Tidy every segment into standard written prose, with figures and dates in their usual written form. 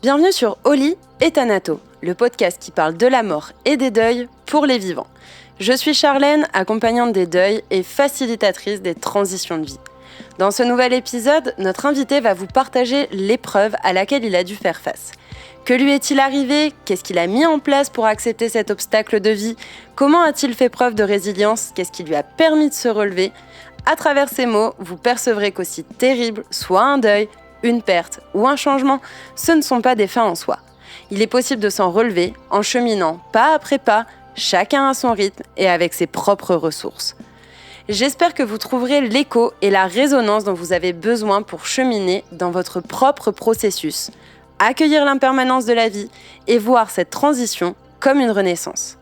Bienvenue sur Oli et Thanato, le podcast qui parle de la mort et des deuils pour les vivants. Je suis Charlène, accompagnante des deuils et facilitatrice des transitions de vie. Dans ce nouvel épisode, notre invité va vous partager l'épreuve à laquelle il a dû faire face. Que lui est-il arrivé ? Qu'est-ce qu'il a mis en place pour accepter cet obstacle de vie ? Comment a-t-il fait preuve de résilience ? Qu'est-ce qui lui a permis de se relever ? À travers ces mots, vous percevrez qu'aussi terrible soit un deuil, une perte ou un changement, ce ne sont pas des fins en soi. Il est possible de s'en relever en cheminant pas après pas, chacun à son rythme et avec ses propres ressources. J'espère que vous trouverez l'écho et la résonance dont vous avez besoin pour cheminer dans votre propre processus, accueillir l'impermanence de la vie et voir cette transition comme une renaissance.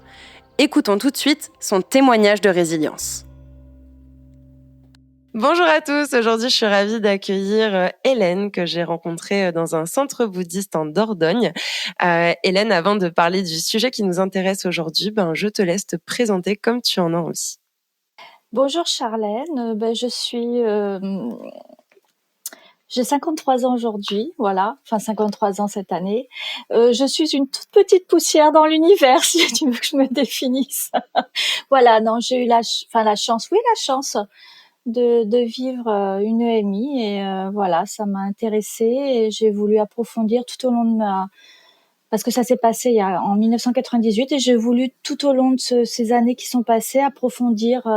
Écoutons tout de suite son témoignage de résilience. Bonjour à tous, aujourd'hui je suis ravie d'accueillir Hélène que j'ai rencontrée dans un centre bouddhiste en Dordogne. Hélène, avant de parler du sujet qui nous intéresse aujourd'hui, je te laisse te présenter comme tu en as envie. Bonjour Charlène, j'ai 53 ans aujourd'hui, voilà, enfin 53 ans cette année. Je suis une toute petite poussière dans l'univers, si tu veux que je me définisse. Voilà, non, j'ai eu la chance de vivre une EMI et voilà, ça m'a intéressée et j'ai voulu approfondir tout au long de parce que ça s'est passé en 1998 et j'ai voulu tout au long de ces années qui sont passées approfondir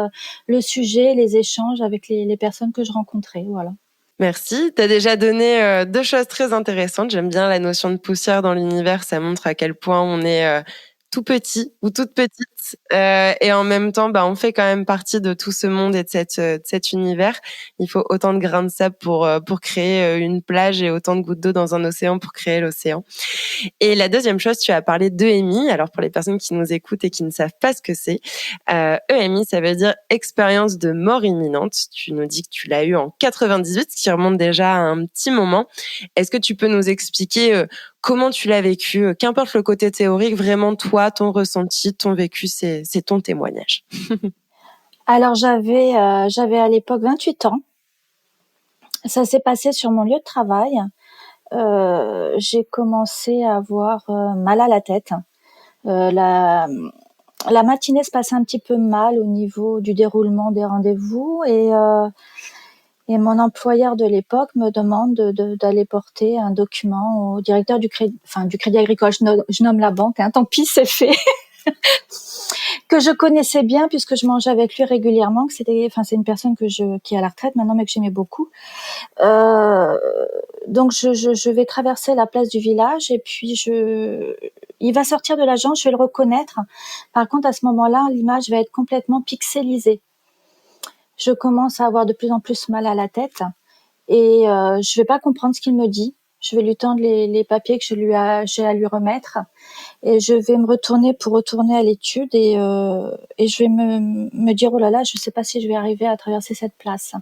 le sujet, les échanges avec les personnes que je rencontrais, voilà. Merci, tu as déjà donné deux choses très intéressantes. J'aime bien la notion de poussière dans l'univers, ça montre à quel point on est tout petit ou toute petite et en même temps on fait quand même partie de tout ce monde et de cet univers. Il faut autant de grains de sable pour créer une plage et autant de gouttes d'eau dans un océan pour créer l'océan. Et la deuxième chose, tu as parlé d'EMI. Alors pour les personnes qui nous écoutent et qui ne savent pas ce que c'est, EMI, ça veut dire expérience de mort imminente. Tu nous dis que tu l'as eu en 98, ce qui remonte déjà à un petit moment. Est-ce que tu peux nous expliquer comment tu l'as vécu, qu'importe le côté théorique, vraiment toi, ton ressenti, ton vécu, c'est ton témoignage. Alors j'avais à l'époque 28 ans. Ça s'est passé sur mon lieu de travail. J'ai commencé à avoir mal à la tête. La matinée se passait un petit peu mal au niveau du déroulement des rendez-vous et mon employeur de l'époque me demande d'aller porter un document au directeur du Crédit Agricole. Je nomme la banque, tant pis, c'est fait. Que je connaissais bien puisque je mangeais avec lui régulièrement. C'est une personne qui est à la retraite maintenant, mais que j'aimais beaucoup. Donc je vais traverser la place du village et puis il va sortir de l'agence, je vais le reconnaître. Par contre, à ce moment-là, l'image va être complètement pixelisée. Je commence à avoir de plus en plus mal à la tête et je vais pas comprendre ce qu'il me dit. Je vais lui tendre les papiers que j'ai à lui remettre et je vais me retourner pour retourner à l'étude et je vais me dire oh là là, je sais pas si je vais arriver à traverser cette place.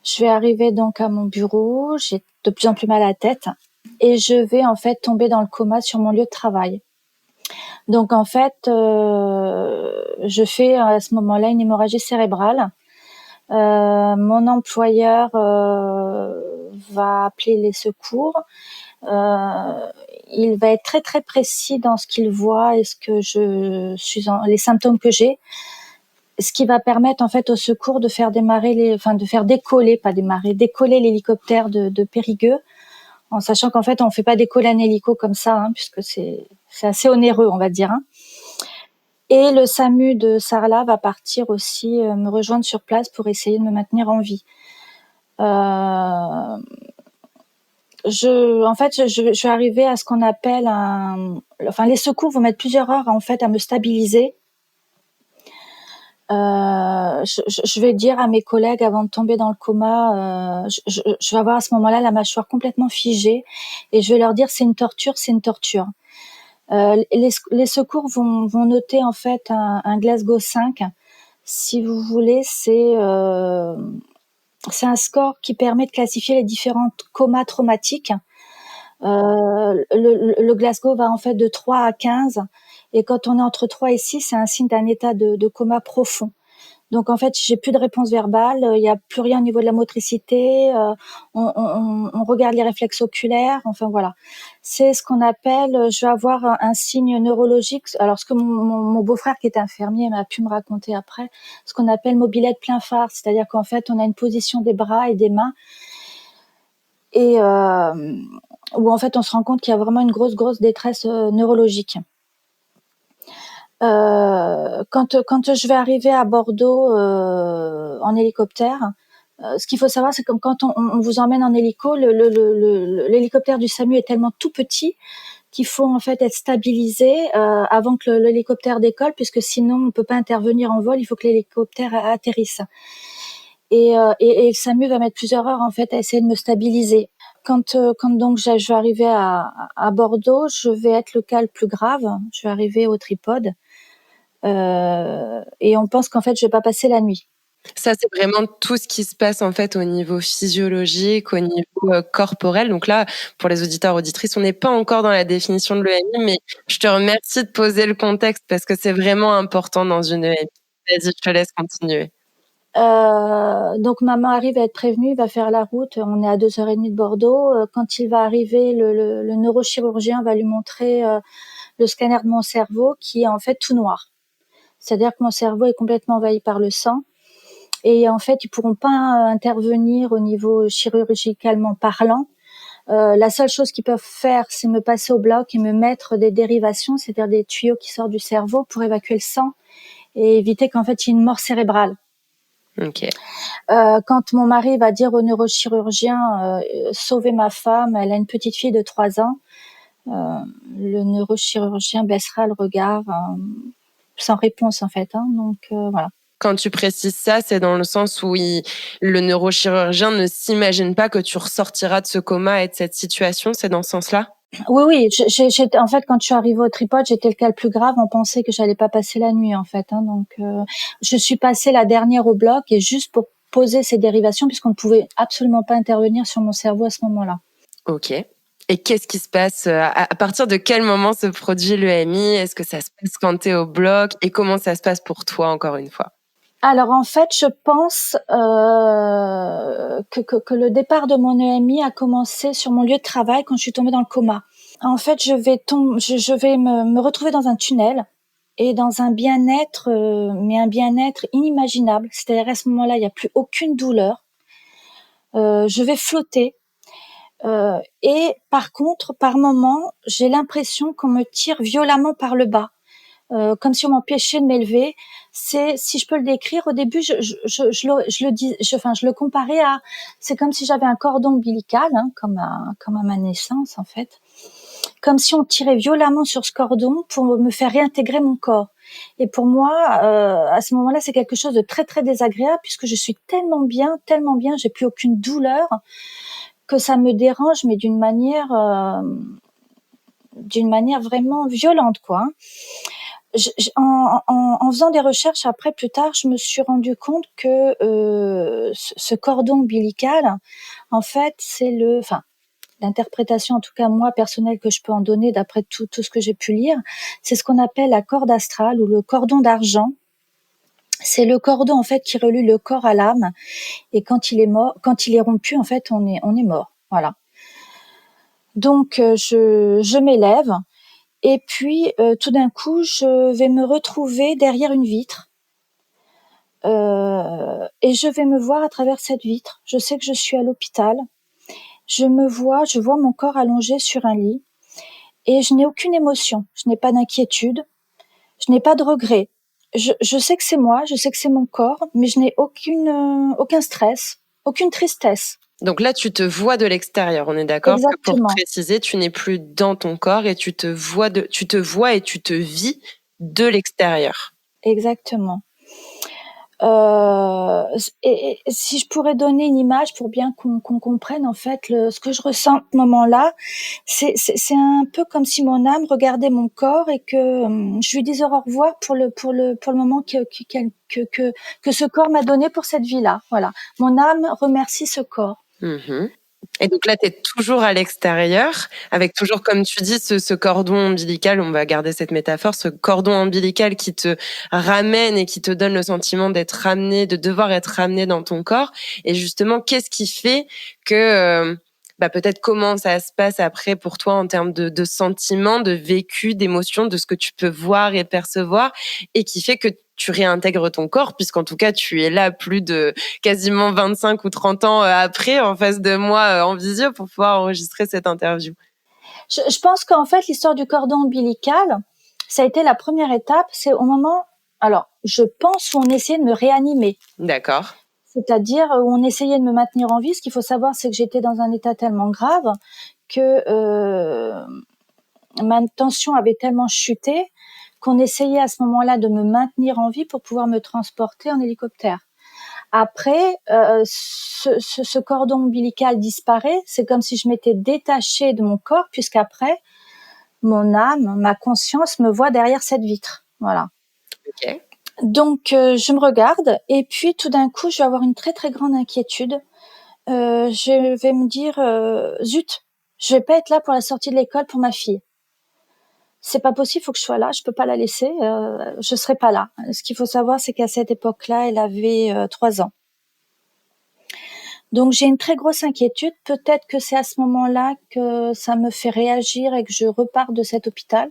Je vais arriver donc à mon bureau, j'ai de plus en plus mal à la tête et je vais en fait tomber dans le coma sur mon lieu de travail. Donc en fait, je fais à ce moment-là une hémorragie cérébrale. Mon employeur va appeler les secours. Il va être très très précis dans ce qu'il voit et les symptômes que j'ai. Ce qui va permettre en fait au secours de faire décoller l'hélicoptère de Périgueux, en sachant qu'en fait on fait pas décoller un hélico comme ça, puisque c'est assez onéreux, on va dire. Et le SAMU de Sarlat va partir aussi me rejoindre sur place pour essayer de me maintenir en vie. Je suis arrivée à ce qu'on appelle les secours vont mettre plusieurs heures en fait à me stabiliser. Je vais dire à mes collègues avant de tomber dans le coma, je vais avoir à ce moment-là la mâchoire complètement figée et je vais leur dire c'est une torture. Les secours vont noter en fait un Glasgow 5. Si vous voulez, c'est un score qui permet de classifier les différents comas traumatiques. Le Glasgow va en fait de 3 à 15 et quand on est entre 3 et 6, c'est un signe d'un état de coma profond. Donc en fait, j'ai plus de réponse verbale, il y a plus rien au niveau de la motricité, on regarde les réflexes oculaires, enfin voilà. C'est ce qu'on appelle, je vais avoir un signe neurologique. Alors ce que mon beau-frère qui est infirmier m'a pu me raconter après, ce qu'on appelle mobilette plein phare, c'est-à-dire qu'en fait, on a une position des bras et des mains et où en fait, on se rend compte qu'il y a vraiment une grosse détresse neurologique. Quand je vais arriver à Bordeaux en hélicoptère, ce qu'il faut savoir, c'est comme quand on vous emmène en hélico, l'hélicoptère du SAMU est tellement tout petit qu'il faut en fait être stabilisé avant que l'hélicoptère décolle, puisque sinon on peut pas intervenir en vol. Il faut que l'hélicoptère atterrisse. Et le SAMU va mettre plusieurs heures en fait à essayer de me stabiliser. Quand donc je vais arriver à Bordeaux, je vais être le cas le plus grave. Je vais arriver au tripode. Et on pense qu'en fait, je vais pas passer la nuit. Ça, c'est vraiment tout ce qui se passe en fait au niveau physiologique, au niveau corporel. Donc là, pour les auditeurs auditrices, on n'est pas encore dans la définition de l'EMI, mais je te remercie de poser le contexte parce que c'est vraiment important dans une EMI. Vas-y, je te laisse continuer. Donc maman arrive à être prévenue, il va faire la route. On est à 2h30 de Bordeaux. Quand il va arriver, le neurochirurgien va lui montrer le scanner de mon cerveau qui est en fait tout noir. C'est-à-dire que mon cerveau est complètement envahi par le sang. Et en fait, ils pourront pas intervenir au niveau chirurgicalement parlant. La seule chose qu'ils peuvent faire, c'est me passer au bloc et me mettre des dérivations, c'est-à-dire des tuyaux qui sortent du cerveau pour évacuer le sang et éviter qu'en fait il y ait une mort cérébrale. Ok. Quand mon mari va dire au neurochirurgien sauvez ma femme, elle a une petite fille de 3 ans, le neurochirurgien baissera le regard sans réponse en fait. Donc voilà. Quand tu précises ça, c'est dans le sens où le neurochirurgien ne s'imagine pas que tu ressortiras de ce coma et de cette situation. C'est dans ce sens-là? Oui. En fait, quand je suis arrivée au tripode, j'étais le cas le plus grave. On pensait que j'allais pas passer la nuit, en fait. Donc, je suis passée la dernière au bloc et juste pour poser ces dérivations, puisqu'on ne pouvait absolument pas intervenir sur mon cerveau à ce moment-là. Ok. Et qu'est-ce qui se passe à partir de quel moment se produit l'EMI? Est-ce que ça se passe quand tu es au bloc? Et comment ça se passe pour toi, encore une fois? Alors, en fait, je pense que le départ de mon EMI a commencé sur mon lieu de travail quand je suis tombée dans le coma. En fait, je vais me retrouver dans un tunnel et dans un bien-être, mais un bien-être inimaginable. C'est-à-dire à ce moment-là, il n'y a plus aucune douleur. Je vais flotter. Et par contre, par moment, j'ai l'impression qu'on me tire violemment par le bas, comme si on m'empêchait de m'élever. C'est, si je peux le décrire, au début, je le comparais à, c'est comme si j'avais un cordon ombilical, comme à ma naissance en fait, comme si on tirait violemment sur ce cordon pour me faire réintégrer mon corps. Et pour moi, à ce moment-là, c'est quelque chose de très très désagréable puisque je suis tellement bien, j'ai plus aucune douleur que ça me dérange, mais d'une manière vraiment violente, quoi. En faisant des recherches après, plus tard, je me suis rendu compte que ce cordon ombilical, en fait, l'interprétation, en tout cas moi personnelle que je peux en donner d'après tout ce que j'ai pu lire, c'est ce qu'on appelle la corde astrale ou le cordon d'argent. C'est le cordon en fait qui relie le corps à l'âme, et quand il est rompu, en fait, on est mort. Voilà. Donc je m'élève et puis tout d'un coup je vais me retrouver derrière une vitre et je vais me voir à travers cette vitre. Je sais que je suis à l'hôpital. Je vois mon corps allongé sur un lit et je n'ai aucune émotion. Je n'ai pas d'inquiétude. Je n'ai pas de regret. Je sais que c'est moi, je sais que c'est mon corps, mais je n'ai aucun stress, aucune tristesse. Donc là, tu te vois de l'extérieur. On est d'accord que pour Exactement. préciser, tu n'es plus dans ton corps et tu te vois et tu te vis de l'extérieur. Exactement. Et si je pourrais donner une image pour bien qu'on comprenne en fait ce que je ressens à ce moment-là, c'est un peu comme si mon âme regardait mon corps et que je lui disais au revoir pour le moment que ce corps m'a donné pour cette vie-là. Voilà, mon âme remercie ce corps. Mmh. Et donc là, tu es toujours à l'extérieur, avec toujours, comme tu dis, ce cordon ombilical, on va garder cette métaphore, ce cordon ombilical qui te ramène et qui te donne le sentiment d'être ramené, de devoir être ramené dans ton corps. Et justement, qu'est-ce qui fait que, peut-être comment ça se passe après pour toi en termes de sentiments, de vécu, d'émotions, de ce que tu peux voir et percevoir, et qui fait que tu réintègres ton corps, puisqu'en tout cas, tu es là plus de quasiment 25 ou 30 ans après, en face de moi, en visio, pour pouvoir enregistrer cette interview. Je pense qu'en fait, l'histoire du cordon ombilical, ça a été la première étape. C'est au moment, alors, je pense où on essayait de me réanimer. D'accord. C'est-à-dire où on essayait de me maintenir en vie. Ce qu'il faut savoir, c'est que j'étais dans un état tellement grave que ma tension avait tellement chuté qu'on essayait à ce moment-là de me maintenir en vie pour pouvoir me transporter en hélicoptère. Après, ce cordon ombilical disparaît. C'est comme si je m'étais détachée de mon corps, puisqu'après, mon âme, ma conscience me voit derrière cette vitre. Voilà. Ok. Donc, je me regarde et puis tout d'un coup, je vais avoir une très très grande inquiétude. Je vais me dire, zut, je vais pas être là pour la sortie de l'école pour ma fille. C'est pas possible, faut que je sois là, je peux pas la laisser, je serai pas là. Ce qu'il faut savoir, c'est qu'à cette époque-là, elle avait 3 ans. Donc j'ai une très grosse inquiétude. Peut-être que c'est à ce moment-là que ça me fait réagir et que je repars de cet hôpital.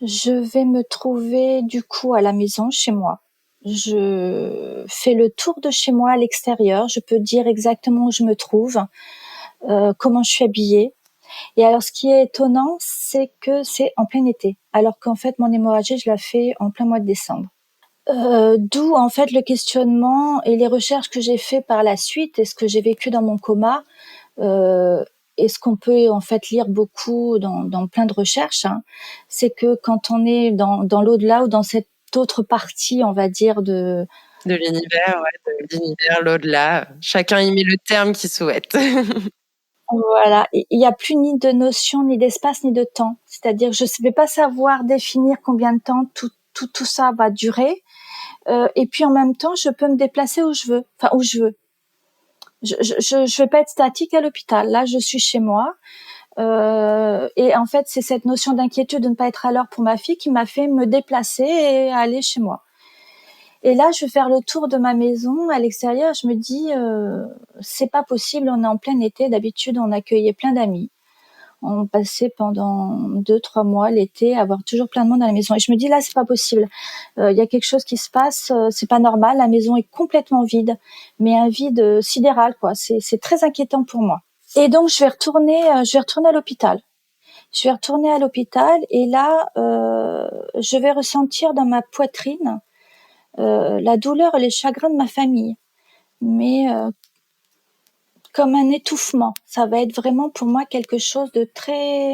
Je vais me trouver du coup à la maison, chez moi. Je fais le tour de chez moi à l'extérieur. Je peux dire exactement où je me trouve, comment je suis habillée. Et alors, ce qui est étonnant, c'est que c'est en plein été, alors qu'en fait, mon hémorragie, je la fais en plein mois de décembre. D'où en fait le questionnement et les recherches que j'ai fait par la suite et ce que j'ai vécu dans mon coma, et ce qu'on peut en fait lire beaucoup dans plein de recherches, hein, c'est que quand on est dans l'au-delà ou dans cette autre partie, on va dire de l'univers, ouais, de l'univers, l'au-delà. Chacun y met le terme qu'il souhaite. Voilà, il y a plus ni de notion, ni d'espace, ni de temps. C'est-à-dire, je ne vais pas savoir définir combien de temps tout ça va durer. Et puis en même temps, je peux me déplacer où je veux, enfin où je veux. Je vais pas être statique à l'hôpital. Là, je suis chez moi. Et en fait, c'est cette notion d'inquiétude de ne pas être à l'heure pour ma fille qui m'a fait me déplacer et aller chez moi. Et là, je vais faire le tour de ma maison à l'extérieur. Je me dis, c'est pas possible. On est en plein été. D'habitude, on accueillait plein d'amis. On passait pendant 2-3 mois l'été à avoir toujours plein de monde à la maison. Et je me dis là, c'est pas possible. Il y a quelque chose qui se passe. C'est pas normal. La maison est complètement vide, mais un vide sidéral, quoi. C'est très inquiétant pour moi. Et donc, je vais retourner à l'hôpital. Je vais retourner à l'hôpital et là, je vais ressentir dans ma poitrine la douleur et les chagrins de ma famille, mais comme un étouffement. Ça va être vraiment pour moi quelque chose de très,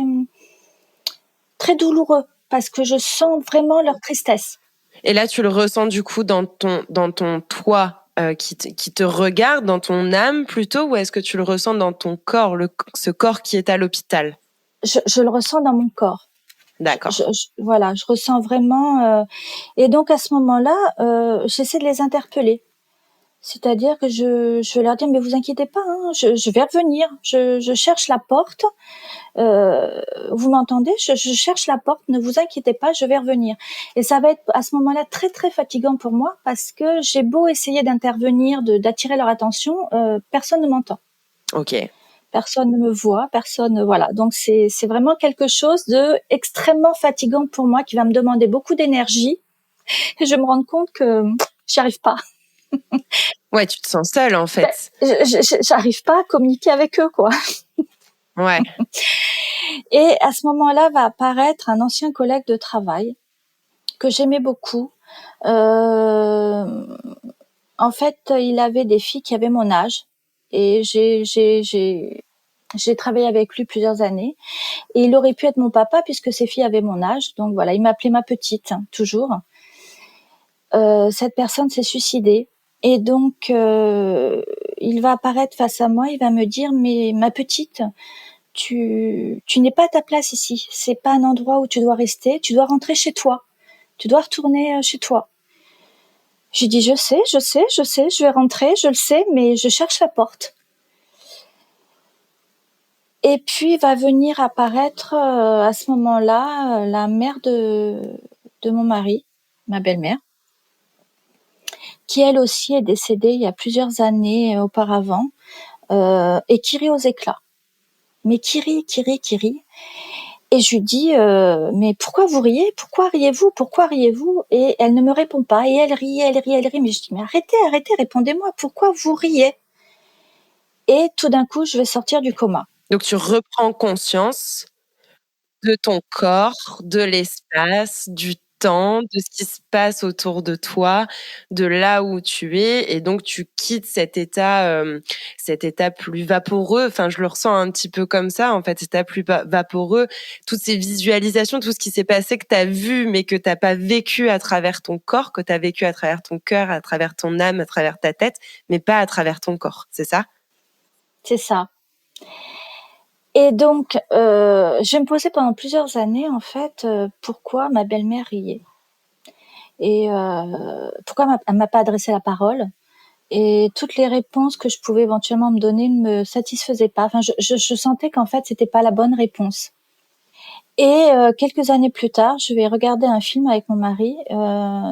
très douloureux parce que je sens vraiment leur tristesse. Et là, tu le ressens du coup dans ton toi qui te regarde, dans ton âme plutôt, ou est-ce que tu le ressens dans ton corps, ce corps qui est à l'hôpital? Je le ressens dans mon corps. D'accord. Voilà, je ressens vraiment. Et donc à ce moment-là, j'essaie de les interpeller. C'est-à-dire que je vais leur dire, mais vous inquiétez pas, hein, je vais revenir. Je cherche la porte. Vous m'entendez? Je cherche la porte. Ne vous inquiétez pas, je vais revenir. Et ça va être à ce moment-là très très fatigant pour moi parce que j'ai beau essayer d'intervenir, d'attirer leur attention, personne ne m'entend. Ok. Personne ne me voit, personne, voilà. Donc c'est vraiment quelque chose de extrêmement fatigant pour moi qui va me demander beaucoup d'énergie. Et je me rends compte que j'y arrive pas. Ouais, tu te sens seule en fait. J'arrive pas à communiquer avec eux, quoi. Ouais. Et à ce moment-là va apparaître un ancien collègue de travail que j'aimais beaucoup. En fait, il avait des filles qui avaient mon âge et j'ai travaillé avec lui plusieurs années et il aurait pu être mon papa puisque ses filles avaient mon âge. Donc voilà, il m'appelait ma petite, toujours. Cette personne s'est suicidée et donc il va apparaître face à moi, il va me dire, mais ma petite, tu n'es pas à ta place ici, c'est pas un endroit où tu dois rester, tu dois rentrer chez toi, tu dois retourner chez toi. J'ai dit, je sais, je vais rentrer, je le sais, mais je cherche la porte. Et puis va venir apparaître à ce moment-là la mère de mon mari, ma belle-mère, qui elle aussi est décédée il y a plusieurs années auparavant, et qui rit aux éclats. Mais qui rit. Et je lui dis, mais pourquoi vous riez? Pourquoi riez-vous? Pourquoi riez-vous? Et elle ne me répond pas. Et elle rit. Mais je dis, mais arrêtez, répondez-moi. Pourquoi vous riez? Et tout d'un coup, je vais sortir du coma. Donc tu reprends conscience de ton corps, de l'espace, du temps, de ce qui se passe autour de toi, de là où tu es, et donc tu quittes cet état plus vaporeux. Enfin, je le ressens un petit peu comme ça, en fait, cet état plus vaporeux, toutes ces visualisations, tout ce qui s'est passé que tu as vu, mais que tu n'as pas vécu à travers ton corps, que tu as vécu à travers ton cœur, à travers ton âme, à travers ta tête, mais pas à travers ton corps. C'est ça? C'est ça. Et donc, je me posais pendant plusieurs années, en fait, pourquoi ma belle-mère riait. Et pourquoi elle m'a pas adressé la parole. Et toutes les réponses que je pouvais éventuellement me donner ne me satisfaisaient pas. Enfin, je sentais qu'en fait, c'était pas la bonne réponse. Et quelques années plus tard, je vais regarder un film avec mon mari.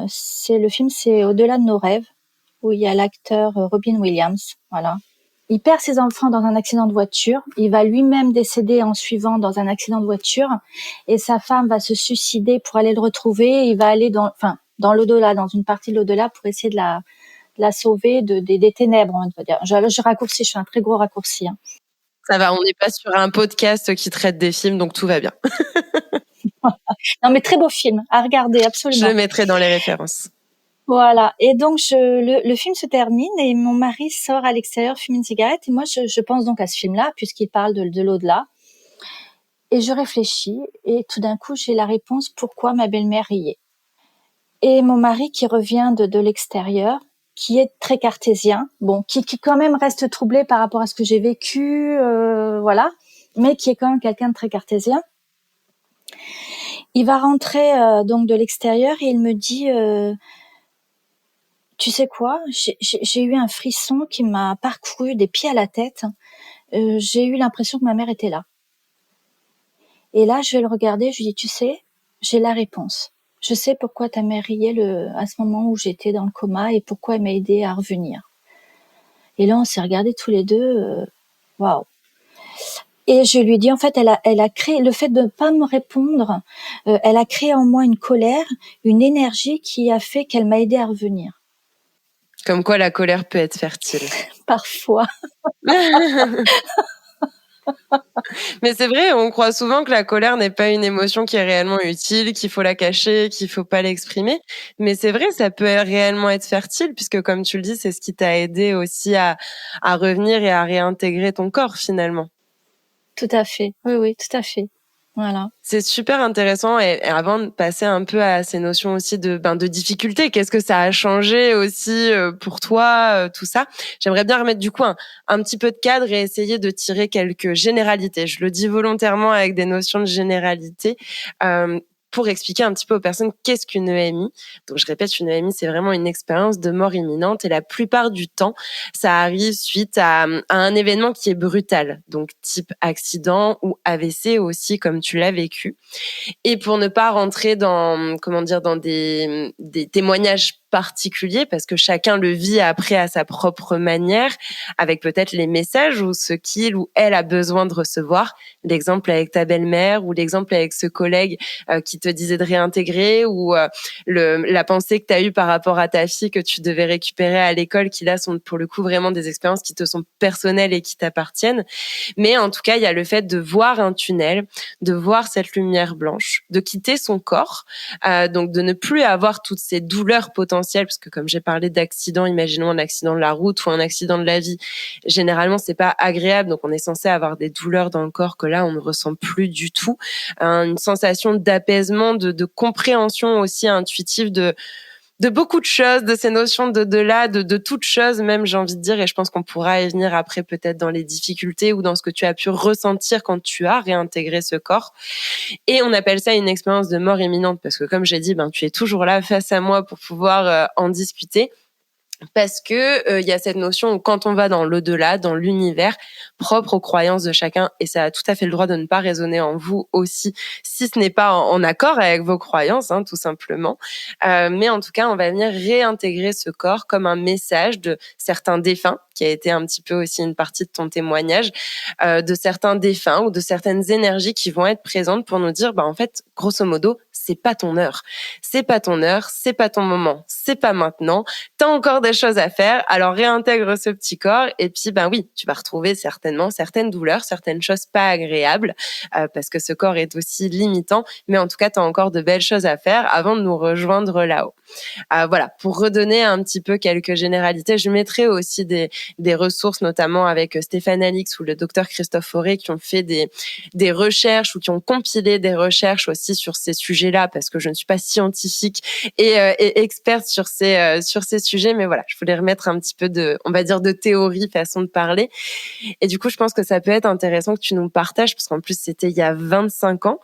C'est Au-delà de nos rêves, où il y a l'acteur Robin Williams. Voilà. Il perd ses enfants dans un accident de voiture. Il va lui-même décéder en suivant dans un accident de voiture. Et sa femme va se suicider pour aller le retrouver. Il va aller dans l'au-delà, dans une partie de l'au-delà pour essayer de la sauver des ténèbres, on va dire. Je raccourcis, je fais un très gros raccourci. Hein. Ça va, on n'est pas sur un podcast qui traite des films, donc tout va bien. Non, mais très beau film à regarder, absolument. Je le mettrai dans les références. Voilà. Et donc, le film se termine et mon mari sort à l'extérieur, fume une cigarette. Et moi, je pense donc à ce film-là, puisqu'il parle de l'au-delà. Et je réfléchis. Et tout d'un coup, j'ai la réponse pourquoi ma belle-mère riait. Et mon mari qui revient de l'extérieur, qui est très cartésien, bon, qui quand même reste troublé par rapport à ce que j'ai vécu, voilà, mais qui est quand même quelqu'un de très cartésien. Il va rentrer donc de l'extérieur et il me dit tu sais quoi, j'ai eu un frisson qui m'a parcouru des pieds à la tête. J'ai eu l'impression que ma mère était là. Et là, je vais le regarder, je lui dis, tu sais, j'ai la réponse. Je sais pourquoi ta mère riait à ce moment où j'étais dans le coma et pourquoi elle m'a aidé à revenir. Et là, on s'est regardés tous les deux, waouh. Et je lui dis, en fait, elle a créé, le fait de ne pas me répondre, elle a créé en moi une colère, une énergie qui a fait qu'elle m'a aidé à revenir. Comme quoi la colère peut être fertile. Parfois. Mais c'est vrai, on croit souvent que la colère n'est pas une émotion qui est réellement utile, qu'il faut la cacher, qu'il faut pas l'exprimer. Mais c'est vrai, ça peut réellement être fertile puisque comme tu le dis, c'est ce qui t'a aidé aussi à revenir et à réintégrer ton corps finalement. Tout à fait. Oui, tout à fait. Voilà. C'est super intéressant et avant de passer un peu à ces notions aussi de difficulté, qu'est-ce que ça a changé aussi pour toi, tout ça. J'aimerais bien remettre du coup un petit peu de cadre et essayer de tirer quelques généralités. Je le dis volontairement avec des notions de généralité. Pour expliquer un petit peu aux personnes qu'est-ce qu'une EMI. Donc, je répète, une EMI, c'est vraiment une expérience de mort imminente et la plupart du temps, ça arrive suite à un événement qui est brutal, donc type accident ou AVC aussi, comme tu l'as vécu. Et pour ne pas rentrer dans, comment dire, dans des témoignages particulier parce que chacun le vit après à sa propre manière, avec peut-être les messages ou ce qu'il ou elle a besoin de recevoir. L'exemple avec ta belle-mère ou l'exemple avec ce collègue qui te disait de réintégrer ou la pensée que tu as eue par rapport à ta fille que tu devais récupérer à l'école qui là sont pour le coup vraiment des expériences qui te sont personnelles et qui t'appartiennent. Mais en tout cas, il y a le fait de voir un tunnel, de voir cette lumière blanche, de quitter son corps, donc de ne plus avoir toutes ces douleurs potentielles parce que comme j'ai parlé d'accident, imaginons un accident de la route ou un accident de la vie, généralement c'est pas agréable, donc on est censé avoir des douleurs dans le corps que là on ne ressent plus du tout, une sensation d'apaisement, de compréhension aussi intuitive de beaucoup de choses, de ces notions de toutes choses même, j'ai envie de dire, et je pense qu'on pourra y venir après peut-être dans les difficultés ou dans ce que tu as pu ressentir quand tu as réintégré ce corps. Et on appelle ça une expérience de mort imminente parce que comme j'ai dit, tu es toujours là face à moi pour pouvoir en discuter. Parce que y a cette notion où quand on va dans l'au-delà, dans l'univers propre aux croyances de chacun, et ça a tout à fait le droit de ne pas résonner en vous aussi, si ce n'est pas en accord avec vos croyances, tout simplement. Mais en tout cas, on va venir réintégrer ce corps comme un message de certains défunts, qui a été un petit peu aussi une partie de ton témoignage, de certains défunts ou de certaines énergies qui vont être présentes pour nous dire, en fait, grosso modo, c'est pas ton heure. C'est pas ton heure, c'est pas ton moment, c'est pas maintenant. T'as encore des choses à faire, alors réintègre ce petit corps et puis oui, tu vas retrouver certainement certaines douleurs, certaines choses pas agréables parce que ce corps est aussi limitant, mais en tout cas, t'as encore de belles choses à faire avant de nous rejoindre là-haut. Voilà, pour redonner un petit peu quelques généralités, je mettrai aussi des ressources, notamment avec Stéphane Alix ou le docteur Christophe Fauré, qui ont fait des recherches ou qui ont compilé des recherches aussi sur ces sujets-là, parce que je ne suis pas scientifique et experte sur ces sujets, mais voilà, je voulais remettre un petit peu on va dire, de théorie, façon de parler. Et du coup, je pense que ça peut être intéressant que tu nous partages, parce qu'en plus, c'était il y a 25 ans.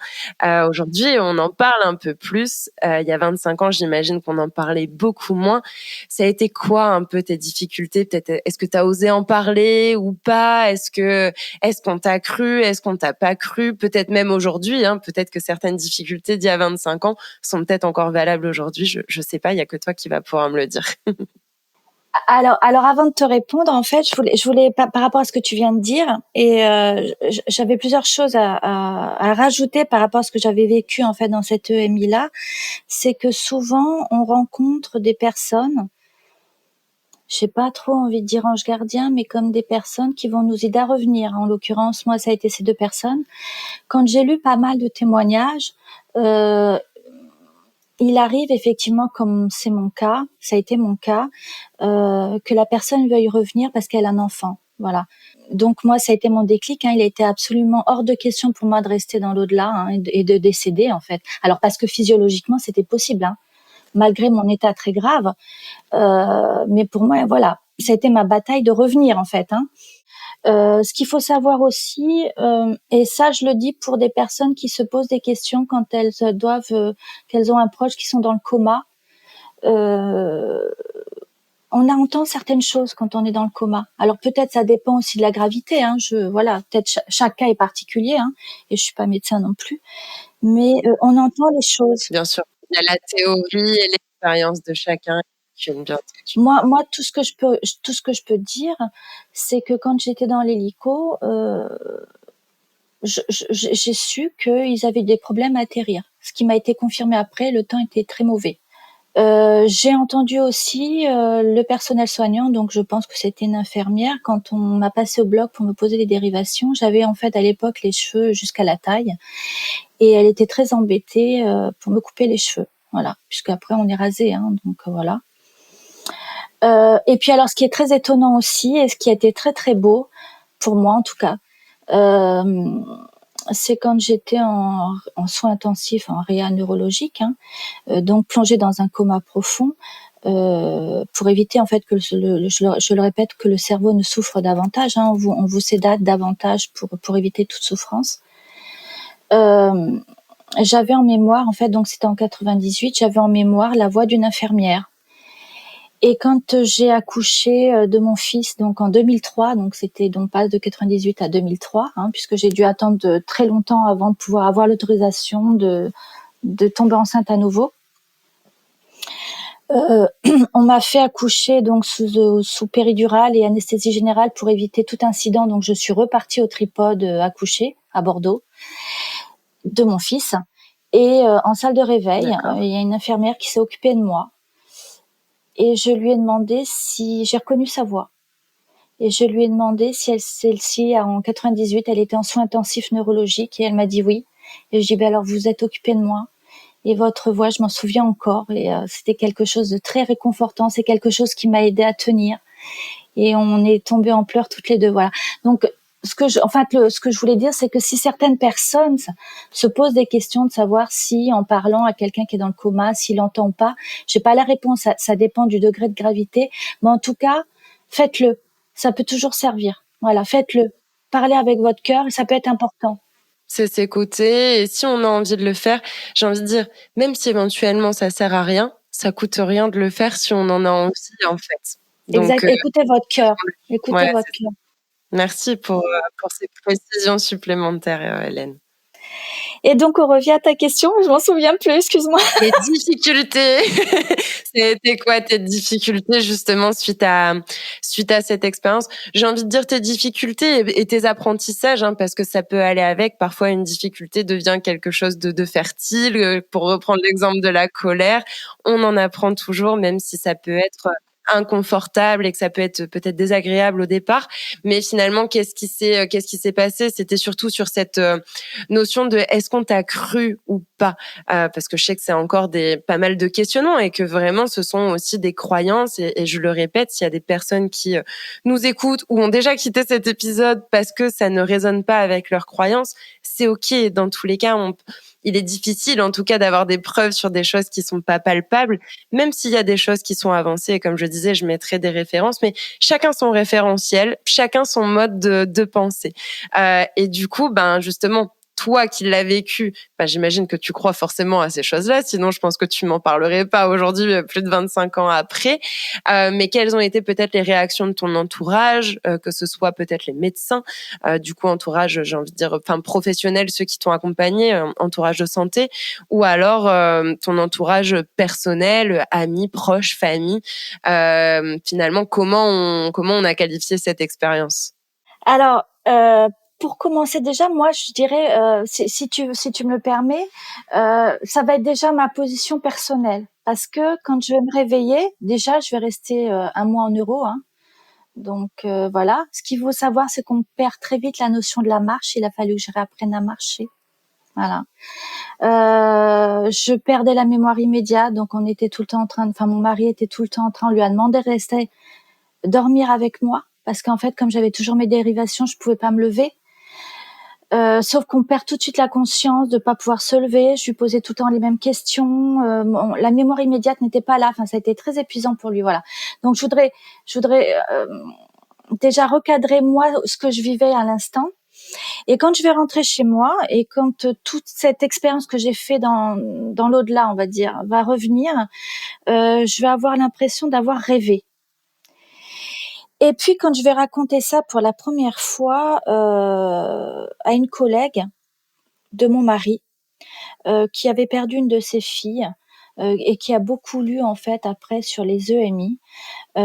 Aujourd'hui, on en parle un peu plus. Il y a 25 ans, j'imagine qu'on en parlait beaucoup moins. Ça a été quoi un peu tes difficultés? Peut-être, est-ce que tu as osé en parler ou pas? Est-ce qu'on t'a cru? Est-ce qu'on t'a pas cru? Peut-être même aujourd'hui, peut-être que certaines difficultés d'il y a 25 ans sont peut-être encore valables aujourd'hui. Je sais pas, il y a que toi qui va pouvoir me le dire. Alors avant de te répondre, en fait, je voulais par rapport à ce que tu viens de dire, et j'avais plusieurs choses à rajouter par rapport à ce que j'avais vécu en fait dans cette EMI là. C'est que souvent on rencontre des personnes, j'ai pas trop envie de dire ange gardien, mais comme des personnes qui vont nous aider à revenir. En l'occurrence, moi, ça a été ces 2 personnes. Quand j'ai lu pas mal de témoignages, il arrive effectivement, comme c'est mon cas, ça a été mon cas, que la personne veuille revenir parce qu'elle a un enfant. Voilà. Donc moi, ça a été mon déclic. Il a été absolument hors de question pour moi de rester dans l'au-delà et de décéder en fait. Alors parce que physiologiquement, c'était possible, malgré mon état très grave. Mais pour moi, voilà, ça a été ma bataille de revenir en fait. Ce qu'il faut savoir aussi, et ça je le dis pour des personnes qui se posent des questions quand elles qu'elles ont un proche qui sont dans le coma. On entend certaines choses quand on est dans le coma. Alors peut-être ça dépend aussi de la gravité. Voilà, peut-être chaque cas est particulier, et je suis pas médecin non plus. Mais on entend les choses. Bien sûr, il y a la théorie et l'expérience de chacun qui ont bien entendu. Moi, tout ce que je peux dire, c'est que quand j'étais dans l'hélico, j'ai su qu'ils avaient des problèmes à atterrir. Ce qui m'a été confirmé après, le temps était très mauvais. J'ai entendu aussi le personnel soignant, donc je pense que c'était une infirmière. Quand on m'a passé au bloc pour me poser les dérivations, j'avais en fait à l'époque les cheveux jusqu'à la taille, et elle était très embêtée pour me couper les cheveux. Voilà, puisqu'après on est rasé, donc voilà. Et puis alors, ce qui est très étonnant aussi, et ce qui a été très très beau pour moi en tout cas, c'est quand j'étais en soins intensifs, en réa neurologique, donc plongée dans un coma profond, pour éviter en fait que je le répète, que le cerveau ne souffre davantage. On vous sédate davantage pour éviter toute souffrance. J'avais en mémoire, en fait, donc c'était en 98, j'avais en mémoire la voix d'une infirmière. Et quand j'ai accouché de mon fils, donc en 2003, donc c'était donc pas de 98 à 2003, puisque j'ai dû attendre très longtemps avant de pouvoir avoir l'autorisation de tomber enceinte à nouveau. On m'a fait accoucher donc sous péridurale et anesthésie générale pour éviter tout incident. Donc je suis repartie au tripode accoucher à Bordeaux de mon fils. Et en salle de réveil, il y a une infirmière qui s'est occupée de moi. Et je lui ai demandé si j'ai reconnu sa voix. Et je lui ai demandé si celle-ci, en 98, elle était en soins intensifs neurologiques, et elle m'a dit oui. Et je dis, alors vous êtes occupée de moi. Et votre voix, je m'en souviens encore. Et c'était quelque chose de très réconfortant. C'est quelque chose qui m'a aidé à tenir. Et on est tombés en pleurs toutes les deux. Voilà. Donc, ce que je voulais dire, c'est que si certaines personnes se posent des questions de savoir si, en parlant à quelqu'un qui est dans le coma, s'il entend pas, j'ai pas la réponse. Ça dépend du degré de gravité. Mais en tout cas, faites-le. Ça peut toujours servir. Voilà, faites-le. Parlez avec votre cœur, et ça peut être important. C'est s'écouter, et si on a envie de le faire, j'ai envie de dire, même si éventuellement ça sert à rien, ça coûte rien de le faire si on en a envie, en fait. Donc, Écoutez votre cœur. Écoutez ouais, votre cœur. merci pour ces précisions supplémentaires, Hélène. Et donc, on revient à ta question. Je m'en souviens plus, excuse-moi. Les difficultés. C'était quoi tes difficultés justement suite à cette expérience? J'ai envie de dire tes difficultés et tes apprentissages, hein, parce que ça peut aller avec. Parfois, une difficulté devient quelque chose de fertile. Pour reprendre l'exemple de la colère, on en apprend toujours, même si ça peut être inconfortable et que ça peut être peut-être désagréable au départ. Mais finalement, qu'est-ce qui s'est passé? C'était surtout sur cette notion de est-ce qu'on t'a cru ou pas? Parce que je sais que c'est encore pas mal de questionnements et que vraiment ce sont aussi des croyances et je le répète, s'il y a des personnes qui nous écoutent ou ont déjà quitté cet épisode parce que ça ne résonne pas avec leurs croyances, c'est ok. Dans tous les cas, il est difficile en tout cas d'avoir des preuves sur des choses qui sont pas palpables, même s'il y a des choses qui sont avancées. Et comme je disais, je mettrai des références, mais chacun son référentiel, chacun son mode de pensée. Et du coup, ben justement, toi qui l'as vécu, j'imagine que tu crois forcément à ces choses-là, sinon je pense que tu m'en parlerais pas aujourd'hui, plus de 25 ans après. Mais quelles ont été peut-être les réactions de ton entourage, que ce soit peut-être les médecins, du coup entourage, j'ai envie de dire, enfin professionnel, ceux qui t'ont accompagné, entourage de santé, ou alors ton entourage personnel, amis, proches, famille. Finalement, comment on a qualifié cette expérience? Alors, pour commencer déjà, moi, je dirais, si tu me le permets, ça va être déjà ma position personnelle. Parce que quand je vais me réveiller, déjà, je vais rester 1 mois en Euro, hein. Donc voilà. Ce qu'il faut savoir, c'est qu'on perd très vite la notion de la marche. Il a fallu que je réapprenne à marcher. Voilà. Je perdais la mémoire immédiate, donc on était tout le temps mon mari était tout le temps en train, on lui a demandé de rester dormir avec moi, parce qu'en fait, comme j'avais toujours mes dérivations, je pouvais pas me lever. Sauf qu'on perd tout de suite la conscience de pas pouvoir se lever. Je lui posais tout le temps les mêmes questions. La mémoire immédiate n'était pas là. Enfin, ça a été très épuisant pour lui. Voilà. Donc, je voudrais déjà recadrer moi ce que je vivais à l'instant. Et quand je vais rentrer chez moi et quand toute cette expérience que j'ai fait dans l'au-delà, on va dire, va revenir, je vais avoir l'impression d'avoir rêvé. Et puis quand je vais raconter ça pour la première fois à une collègue de mon mari, qui avait perdu une de ses filles et qui a beaucoup lu en fait après sur les EMI.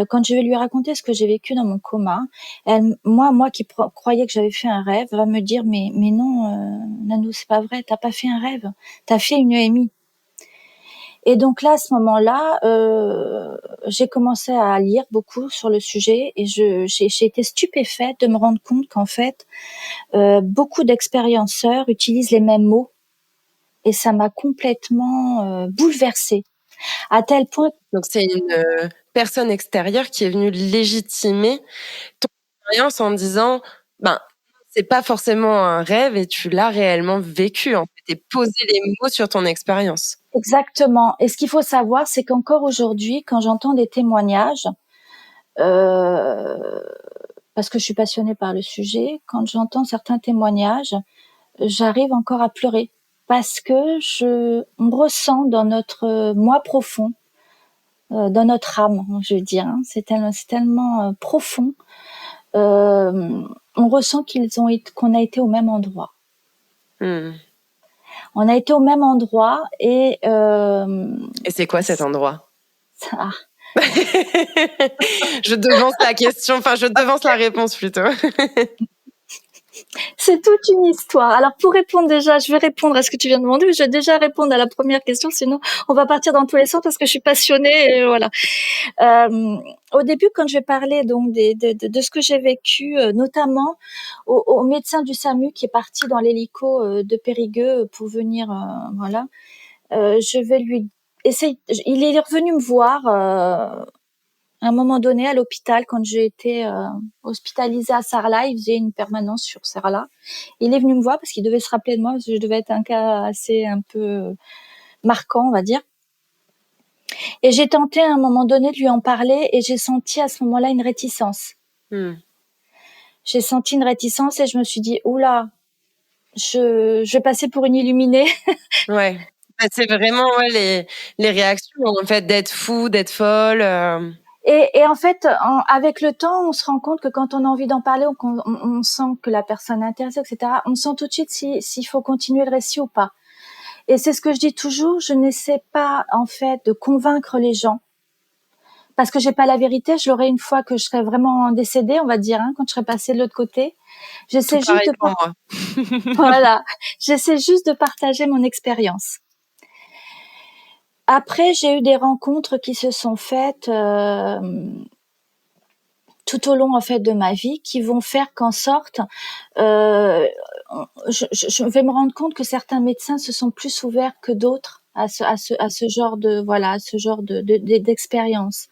Quand je vais lui raconter ce que j'ai vécu dans mon coma, moi qui croyais que j'avais fait un rêve, va me dire mais non, Nanou, c'est pas vrai, t'as pas fait un rêve, t'as fait une EMI. Et donc là, à ce moment-là, j'ai commencé à lire beaucoup sur le sujet et j'ai été stupéfaite de me rendre compte qu'en fait, beaucoup d'expérienceurs utilisent les mêmes mots et ça m'a complètement bouleversée. À tel point. Donc c'est une personne extérieure qui est venue légitimer ton expérience en disant, c'est pas forcément un rêve et tu l'as réellement vécu, en fait, et posé les mots sur ton expérience. Exactement. Et ce qu'il faut savoir, c'est qu'encore aujourd'hui, quand j'entends des témoignages, parce que je suis passionnée par le sujet, quand j'entends certains témoignages, j'arrive encore à pleurer parce que on ressent dans notre moi profond, dans notre âme, je veux dire, hein, c'est tellement profond. On ressent qu'on a été au même endroit. On a été au même endroit et c'est quoi cet endroit? Ça. Je devance la question, je devance la réponse plutôt. C'est toute une histoire. Alors pour répondre déjà, je vais répondre à ce que tu viens de demander, mais je vais déjà répondre à la première question, sinon on va partir dans tous les sens parce que je suis passionnée et voilà. Au début, quand je vais parler donc de ce que j'ai vécu, notamment au médecin du SAMU qui est parti dans l'hélico de Périgueux pour venir, voilà, je vais lui essayer. Il est revenu me voir à un moment donné à l'hôpital quand j'ai été hospitalisée à Sarlat. Il faisait une permanence sur Sarlat. Il est venu me voir parce qu'il devait se rappeler de moi parce que je devais être un cas assez un peu marquant, on va dire. Et j'ai tenté à un moment donné de lui en parler et j'ai senti à ce moment-là une réticence. J'ai senti une réticence et je me suis dit, oula, je vais passer pour une illuminée. Ouais. C'est vraiment les réactions en fait d'être fou, d'être folle. Et en fait, avec le temps, on se rend compte que quand on a envie d'en parler, on sent que la personne est intéressée, etc. On sent tout de suite s'il faut continuer le récit ou pas. Et c'est ce que je dis toujours, je n'essaie pas en fait de convaincre les gens parce que j'ai pas la vérité, je l'aurai une fois que je serai vraiment décédée, on va dire, quand je serai passée de l'autre côté. Tout J'essaie juste pareil de pour moi. voilà, j'essaie juste de partager mon expérience. Après, j'ai eu des rencontres qui se sont faites tout au long en fait de ma vie, qui vont faire qu'en sorte, je vais me rendre compte que certains médecins se sont plus ouverts que d'autres à ce genre de voilà, à ce genre d'expérience.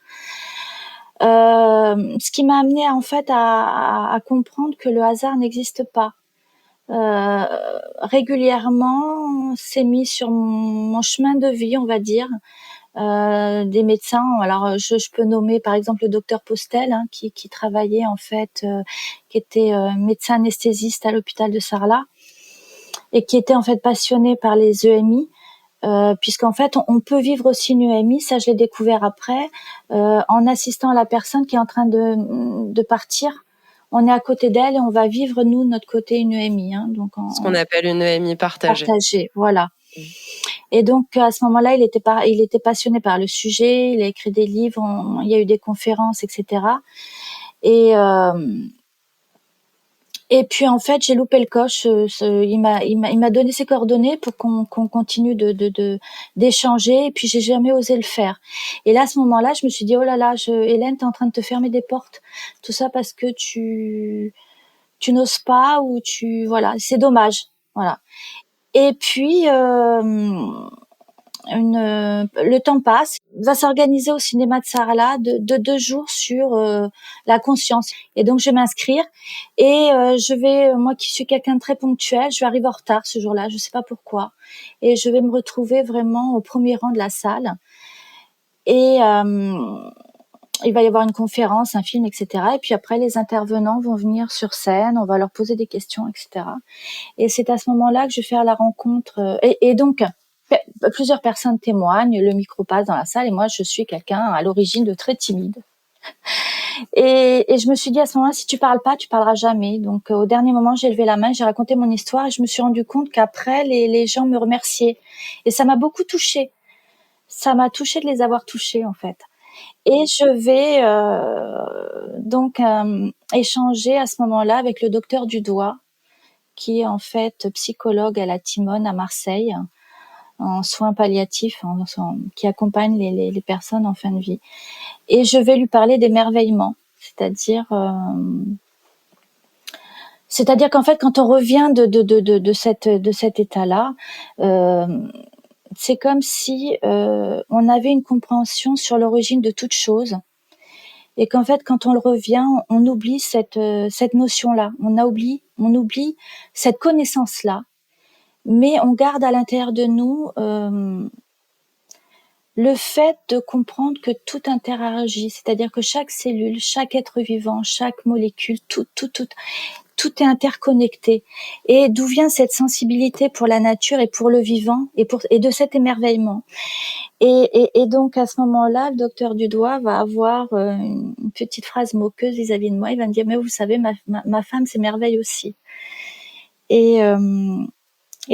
Ce qui m'a amené en fait à comprendre que le hasard n'existe pas. Régulièrement, c'est mis sur mon chemin de vie, on va dire, des médecins. Alors, je peux nommer par exemple le docteur Postel, qui travaillait en fait, qui était médecin anesthésiste à l'hôpital de Sarlat et qui était en fait passionné par les EMI. Puisqu'en fait, on peut vivre aussi une EMI, ça je l'ai découvert après, en assistant à la personne qui est en train de partir. On est à côté d'elle et on va vivre, nous, de notre côté, une EMI. Donc Ce qu'on appelle une EMI partagée. Partagée, voilà. Et donc, à ce moment-là, il était passionné par le sujet, il a écrit des livres, il y a eu des conférences, etc. Et puis en fait, j'ai loupé le coche. Il m'a donné ses coordonnées pour qu'on continue d'échanger. Et puis j'ai jamais osé le faire. Et là, à ce moment-là, je me suis dit oh là là, Hélène, t'es en train de te fermer des portes. Tout ça parce que tu n'oses pas ou voilà, c'est dommage. Voilà. Et puis le temps passe, va s'organiser au cinéma de Sarlat de 2 jours sur la conscience. Et donc, je vais m'inscrire et moi qui suis quelqu'un de très ponctuel, je vais arriver en retard ce jour-là, je sais pas pourquoi. Et je vais me retrouver vraiment au premier rang de la salle. Et il va y avoir une conférence, un film, etc. Et puis après, les intervenants vont venir sur scène, on va leur poser des questions, etc. Et c'est à ce moment-là que je vais faire la rencontre. Et donc, plusieurs personnes témoignent, le micro passe dans la salle et moi, je suis quelqu'un à l'origine de très timide. Et je me suis dit à ce moment-là, si tu parles pas, tu parleras jamais. Donc, au dernier moment, j'ai levé la main, j'ai raconté mon histoire et je me suis rendu compte qu'après, les gens me remerciaient. Et ça m'a beaucoup touchée. Ça m'a touchée de les avoir touchés, en fait. Et je vais donc échanger à ce moment-là avec le docteur Dudois, qui est en fait psychologue à la Timone à Marseille, en soins palliatifs, qui accompagne les personnes en fin de vie. Et je vais lui parler d'émerveillement, c'est-à-dire qu'en fait, quand on revient de cet état-là, c'est comme si on avait une compréhension sur l'origine de toute chose. Et qu'en fait, quand on le revient, on oublie cette notion-là. On oublie cette connaissance-là. Mais on garde à l'intérieur de nous le fait de comprendre que tout interagit, c'est-à-dire que chaque cellule, chaque être vivant, chaque molécule, tout est interconnecté. Et d'où vient cette sensibilité pour la nature et pour le vivant et de cet émerveillement. Et donc à ce moment-là, le docteur Dudois va avoir une petite phrase moqueuse vis-à-vis de moi. Il va me dire mais vous savez, ma femme s'émerveille aussi. Et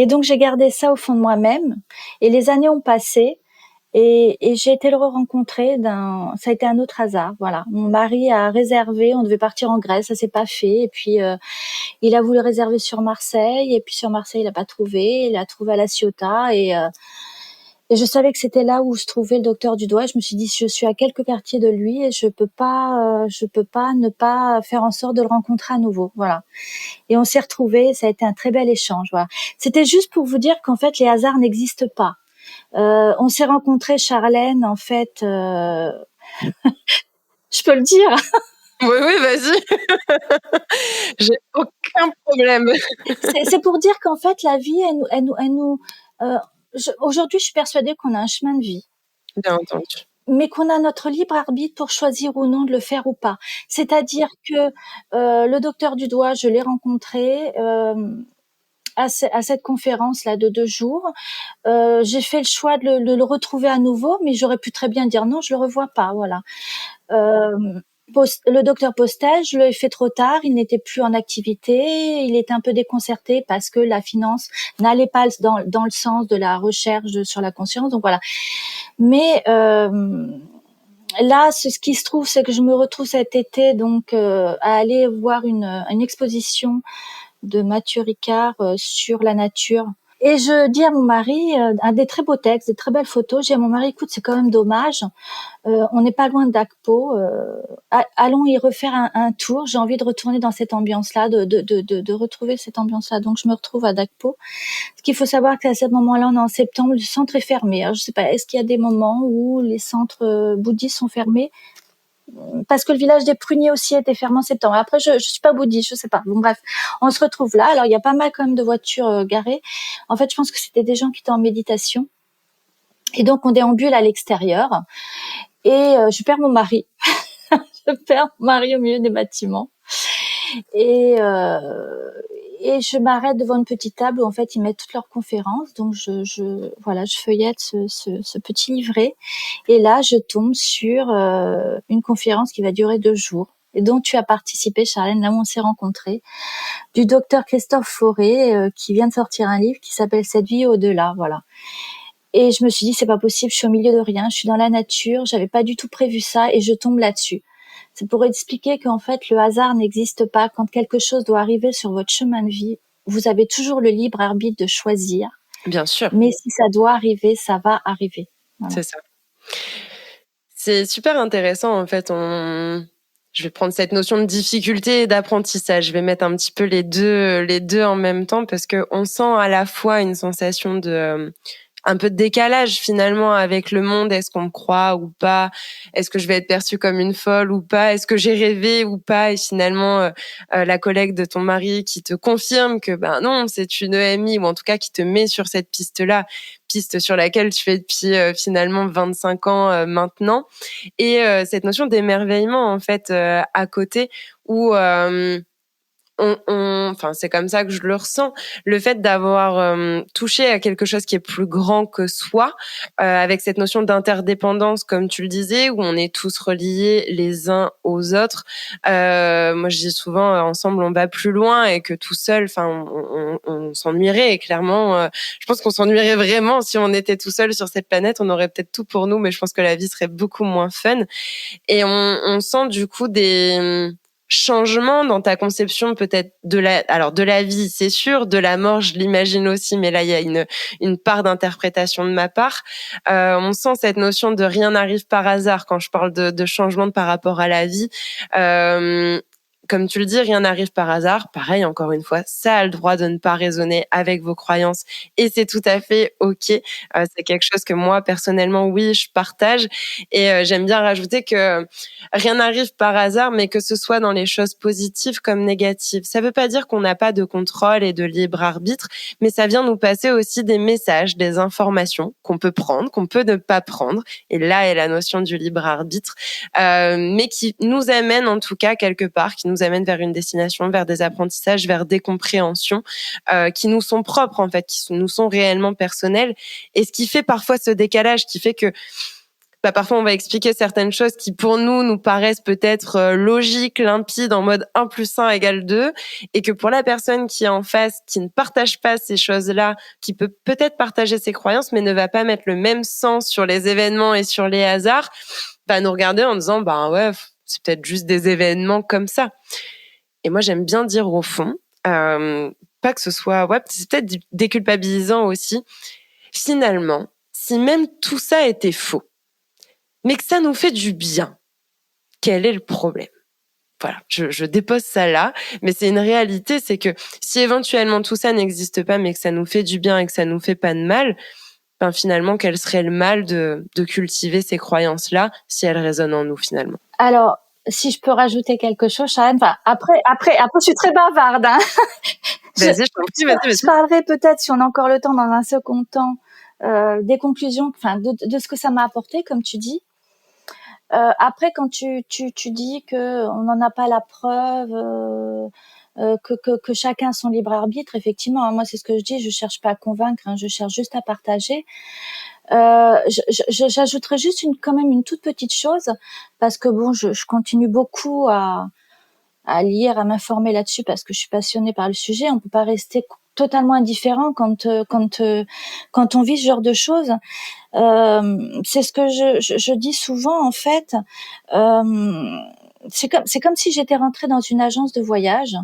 donc j'ai gardé ça au fond de moi-même. Et les années ont passé. Et j'ai été le rencontrer ça a été un autre hasard, voilà. Mon mari a réservé, on devait partir en Grèce, ça s'est pas fait. Et puis il a voulu réserver sur Marseille, et puis sur Marseille il a pas trouvé, il a trouvé à La Ciotat, et je savais que c'était là où se trouvait le docteur Dudois. Je me suis dit, je suis à quelques quartiers de lui et je peux pas ne pas faire en sorte de le rencontrer à nouveau, voilà. Et on s'est retrouvés, ça a été un très bel échange, voilà. C'était juste pour vous dire qu'en fait les hasards n'existent pas. On s'est rencontrés, Charlène, en fait. Je peux le dire. Oui, oui, vas-y. J'ai aucun problème. C'est pour dire qu'en fait, la vie, aujourd'hui, je suis persuadée qu'on a un chemin de vie. Bien entendu. Mais qu'on a notre libre arbitre pour choisir ou non de le faire ou pas. C'est-à-dire que le docteur Dudois, je l'ai rencontré. à cette conférence-là de 2 jours. J'ai fait le choix de le retrouver à nouveau, mais j'aurais pu très bien dire non, je le revois pas, voilà. Le docteur Postel, je l'ai fait trop tard, il n'était plus en activité, il était un peu déconcerté parce que la finance n'allait pas dans le sens de la recherche sur la conscience, donc voilà. Mais là, ce qui se trouve, c'est que je me retrouve cet été donc à aller voir une exposition de Mathieu Ricard sur la nature. Et je dis à mon mari, un des très beaux textes, des très belles photos, je dis à mon mari, écoute, c'est quand même dommage, on n'est pas loin d'Akpo, allons y refaire un tour, j'ai envie de retourner dans cette ambiance-là, de retrouver cette ambiance-là. Donc je me retrouve à Dakpo. Ce qu'il faut savoir, qu'à ce moment-là, on est en septembre, le centre est fermé. Alors, je sais pas, est-ce qu'il y a des moments où les centres bouddhistes sont fermés? Parce que le village des Pruniers aussi était fermé en septembre. Après, je suis pas bouddhiste, je sais pas. Bon, bref, on se retrouve là. Alors, il y a pas mal quand même de voitures garées. En fait, je pense que c'était des gens qui étaient en méditation. Et donc, on déambule à l'extérieur. Et je perds mon mari. Je perds mon mari au milieu des bâtiments. Et, et je m'arrête devant une petite table où en fait ils mettent toutes leurs conférences. Donc voilà, je feuillette ce petit livret. Et là, je tombe sur une conférence qui va durer 2 jours et dont tu as participé, Charlène, là où on s'est rencontrés, du docteur Christophe Fauré, qui vient de sortir un livre qui s'appelle Cette vie au-delà. Voilà. Et je me suis dit, c'est pas possible, je suis au milieu de rien, je suis dans la nature, j'avais pas du tout prévu ça et je tombe là-dessus. C'est pour expliquer qu'en fait, le hasard n'existe pas. Quand quelque chose doit arriver sur votre chemin de vie, vous avez toujours le libre arbitre de choisir. Bien sûr. Mais si ça doit arriver, ça va arriver. Voilà. C'est ça. C'est super intéressant, en fait. Je vais prendre cette notion de difficulté et d'apprentissage. Je vais mettre un petit peu les deux en même temps parce que on sent à la fois une sensation de un peu de décalage finalement avec le monde. Est-ce qu'on me croit ou pas? Est-ce que je vais être perçue comme une folle ou pas? Est-ce que j'ai rêvé ou pas? Et finalement, la collègue de ton mari qui te confirme que ben non, c'est une EMI, ou en tout cas qui te met sur cette piste-là, piste sur laquelle tu fais depuis finalement 25 ans maintenant. Et cette notion d'émerveillement en fait à côté où enfin, c'est comme ça que je le ressens. Le fait d'avoir touché à quelque chose qui est plus grand que soi, avec cette notion d'interdépendance, comme tu le disais, où on est tous reliés les uns aux autres. Moi, je dis souvent, ensemble, on va plus loin, et que tout seul, enfin, on s'ennuierait. Et clairement, je pense qu'on s'ennuierait vraiment si on était tout seul sur cette planète. On aurait peut-être tout pour nous, mais je pense que la vie serait beaucoup moins fun. Et on sent du coup des changement dans ta conception peut-être de la vie, c'est sûr, de la mort, je l'imagine aussi, mais là il y a une part d'interprétation de ma part. On sent cette notion de rien n'arrive par hasard quand je parle de changement par rapport à la vie. Comme tu le dis, rien n'arrive par hasard. Pareil, encore une fois, ça a le droit de ne pas résonner avec vos croyances et c'est tout à fait OK. C'est quelque chose que moi, personnellement, oui, je partage. Et j'aime bien rajouter que rien n'arrive par hasard, mais que ce soit dans les choses positives comme négatives. Ça veut pas dire qu'on n'a pas de contrôle et de libre arbitre, mais ça vient nous passer aussi des messages, des informations qu'on peut prendre, qu'on peut ne pas prendre. Et là est la notion du libre arbitre, mais qui nous amène en tout cas quelque part, qui nous amène vers une destination, vers des apprentissages, vers des compréhensions qui nous sont propres en fait, qui nous sont réellement personnelles. Et ce qui fait parfois ce décalage, qui fait que parfois on va expliquer certaines choses qui pour nous paraissent peut-être logiques, limpides, en mode 1 + 1 = 2, et que pour la personne qui est en face, qui ne partage pas ces choses-là, qui peut peut-être partager ses croyances, mais ne va pas mettre le même sens sur les événements et sur les hasards, va nous regarder en disant ouais, c'est peut-être juste des événements comme ça. Et moi j'aime bien dire au fond, pas que ce soit, c'est peut-être déculpabilisant aussi, finalement, si même tout ça était faux, mais que ça nous fait du bien, quel est le problème? Voilà, je dépose ça là, mais c'est une réalité, c'est que si éventuellement tout ça n'existe pas, mais que ça nous fait du bien et que ça nous fait pas de mal, finalement, quel serait le mal de cultiver ces croyances-là si elles résonnent en nous finalement? Alors, si je peux rajouter quelque chose, Charlène, après, je suis très bavarde, hein. Vas-y, je t'en prie, vas-y. Je parlerai peut-être, si on a encore le temps, dans un second temps, des conclusions, de ce que ça m'a apporté, comme tu dis. Après, quand tu dis que on n'en a pas la preuve, que chacun a son libre arbitre. Effectivement, hein, moi c'est ce que je dis, je cherche pas à convaincre, hein, je cherche juste à partager. J'ajouterais juste quand même une toute petite chose, parce que bon, je continue beaucoup à lire, à m'informer là-dessus, parce que je suis passionnée par le sujet. On peut pas rester totalement indifférent quand on vit ce genre de choses. C'est ce que je dis souvent en fait. C'est comme si j'étais rentrée dans une agence de voyage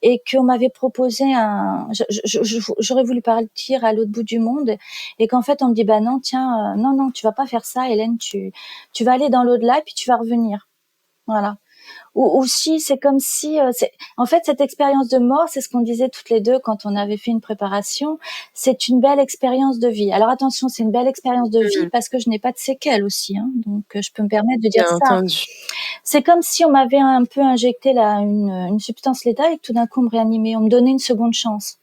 et qu'on m'avait proposé j'aurais voulu partir à l'autre bout du monde, et qu'en fait on me dit bah non, tiens, non, tu vas pas faire ça, Hélène, tu vas aller dans l'au-delà et puis tu vas revenir. Voilà. Ou si c'est comme si en fait cette expérience de mort, c'est ce qu'on disait toutes les deux quand on avait fait une préparation, c'est une belle expérience de vie. Alors attention, c'est une belle expérience de vie parce que je n'ai pas de séquelles aussi, hein, donc je peux me permettre de dire Bien ça. entendu. C'est comme si on m'avait un peu injecté une substance létale et que tout d'un coup on me réanimait, on me donnait une seconde chance.